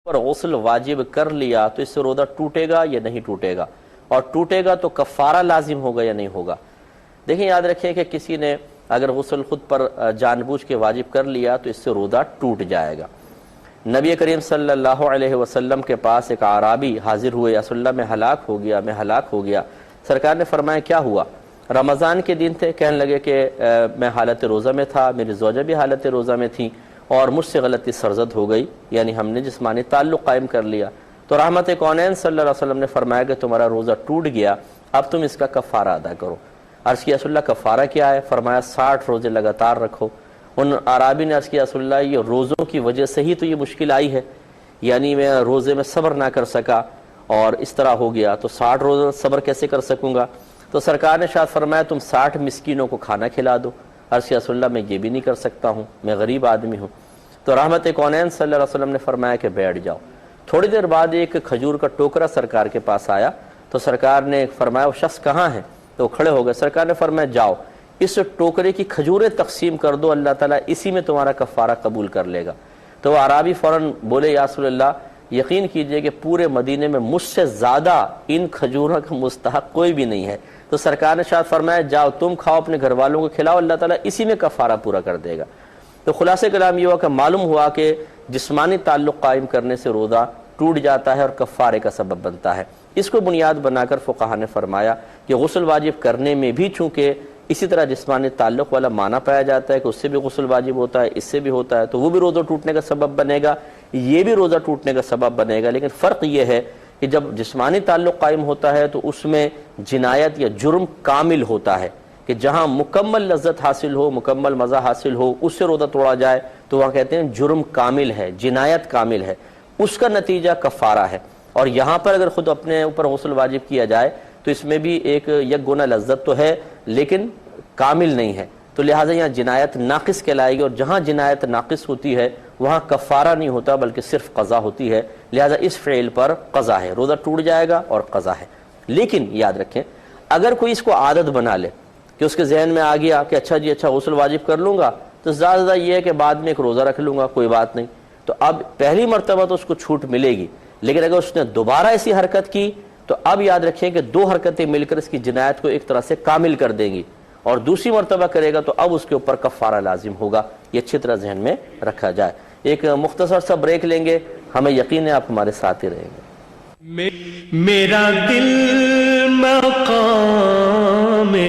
پر غسل واجب کر لیا تو اس سے روزہ ٹوٹے گا یا نہیں ٹوٹے گا، اور ٹوٹے گا تو کفارہ لازم ہوگا یا نہیں ہوگا۔ دیکھیں یاد رکھیں کہ کسی نے اگر غسل خود پر جان بوجھ کے واجب کر لیا تو اس سے روزہ ٹوٹ جائے گا۔ نبی کریم صلی اللہ علیہ وسلم کے پاس ایک اعرابی حاضر ہوئے، یا رسول اللہ میں ہلاک ہو گیا۔ سرکار نے فرمایا کیا ہوا؟ رمضان کے دن تھے، کہنے لگے کہ میں حالت روزہ میں تھا، میری زوجہ بھی حالت روزہ میں تھی، اور مجھ سے غلطی سرزد ہو گئی، یعنی ہم نے جسمانی تعلق قائم کر لیا۔ تو رحمت کونین صلی اللہ علیہ وسلم نے فرمایا کہ تمہارا روزہ ٹوٹ گیا، اب تم اس کا کفارہ ادا کرو۔ عرض کیا رسول اللہ کفارہ کیا ہے؟ فرمایا 60 روزے لگاتار رکھو۔ ان عرابی نے عرض کیا رسول اللہ یہ روزوں کی وجہ سے ہی تو یہ مشکل آئی ہے، یعنی میں روزے میں صبر نہ کر سکا اور اس طرح ہو گیا، تو 60 روزہ صبر کیسے کر سکوں گا؟ تو سرکار نے شاید فرمایا تم 60 مسکینوں کو کھانا کھلا دو۔ عرض کیا رسول اللہ میں یہ بھی نہیں کر سکتا ہوں، میں غریب آدمی ہوں۔ تو رحمت کونین صلی اللہ علیہ وسلم نے فرمایا کہ بیٹھ جاؤ۔ تھوڑی دیر بعد ایک کھجور کا ٹوکرا سرکار کے پاس آیا، تو سرکار نے فرمایا وہ شخص کہاں ہے؟ تو کھڑے ہو گئے۔ سرکار نے فرمایا جاؤ اس ٹوکرے کی کھجوریں تقسیم کر دو، اللہ تعالیٰ اسی میں تمہارا کفارہ قبول کر لے گا۔ تو وہ عرابی فوراً بولے یا رسول اللہ یقین کیجئے کہ پورے مدینے میں مجھ سے زیادہ ان کھجوروں کا مستحق کوئی بھی نہیں ہے۔ تو سرکار نے شاید فرمایا جاؤ تم کھاؤ، اپنے گھر والوں کو کھلاؤ، اللہ تعالیٰ اسی میں کفارہ پورا کر دے گا۔ تو خلاصہ کلام یہ ہوا کہ معلوم ہوا کہ جسمانی تعلق قائم کرنے سے روزہ ٹوٹ جاتا ہے اور کفارے کا سبب بنتا ہے۔ اس کو بنیاد بنا کر فقہا نے فرمایا کہ غسل واجب کرنے میں بھی چونکہ اسی طرح جسمانی تعلق والا معنی پایا جاتا ہے کہ اس سے بھی غسل واجب ہوتا ہے، اس سے بھی ہوتا ہے، تو وہ بھی روزہ ٹوٹنے کا سبب بنے گا، یہ بھی روزہ ٹوٹنے کا سبب بنے گا۔ لیکن فرق یہ ہے کہ جب جسمانی تعلق قائم ہوتا ہے تو اس میں جنایت یا جرم کامل ہوتا ہے، کہ جہاں مکمل لذت حاصل ہو، مکمل مزہ حاصل ہو، اس سے روزہ توڑا جائے تو وہاں کہتے ہیں جرم کامل ہے، جنایت کامل ہے، اس کا نتیجہ کفارہ ہے۔ اور یہاں پر اگر خود اپنے اوپر غسل واجب کیا جائے تو اس میں بھی ایک یک گنا لذت تو ہے لیکن کامل نہیں ہے، تو لہٰذا یہاں جنایت ناقص کہلائے گی، اور جہاں جنایت ناقص ہوتی ہے وہاں کفارہ نہیں ہوتا بلکہ صرف قضا ہوتی ہے، لہٰذا اس فعل پر قضا ہے، روزہ ٹوٹ جائے گا اور قضا ہے۔ لیکن یاد رکھیں اگر کوئی اس کو عادت بنا لے کہ اس کے ذہن میں آ گیا کہ اچھا جی اچھا غسل واجب کر لوں گا تو زیادہ یہ ہے کہ بعد میں ایک روزہ رکھ لوں گا، کوئی بات نہیں، تو اب پہلی مرتبہ تو اس کو چھوٹ ملے گی، لیکن اگر اس نے دوبارہ ایسی حرکت کی تو اب یاد رکھیں کہ 2 حرکتیں مل کر اس کی جنایت کو ایک طرح سے کامل کر دیں گی، اور دوسری مرتبہ کرے گا تو اب اس کے اوپر کفارہ لازم ہوگا۔ یہ اچھی طرح ذہن میں رکھا جائے۔ ایک مختصر سا بریک لیں گے، ہمیں یقین ہے آپ ہمارے ساتھ ہی رہیں گے۔ میرا دل مقام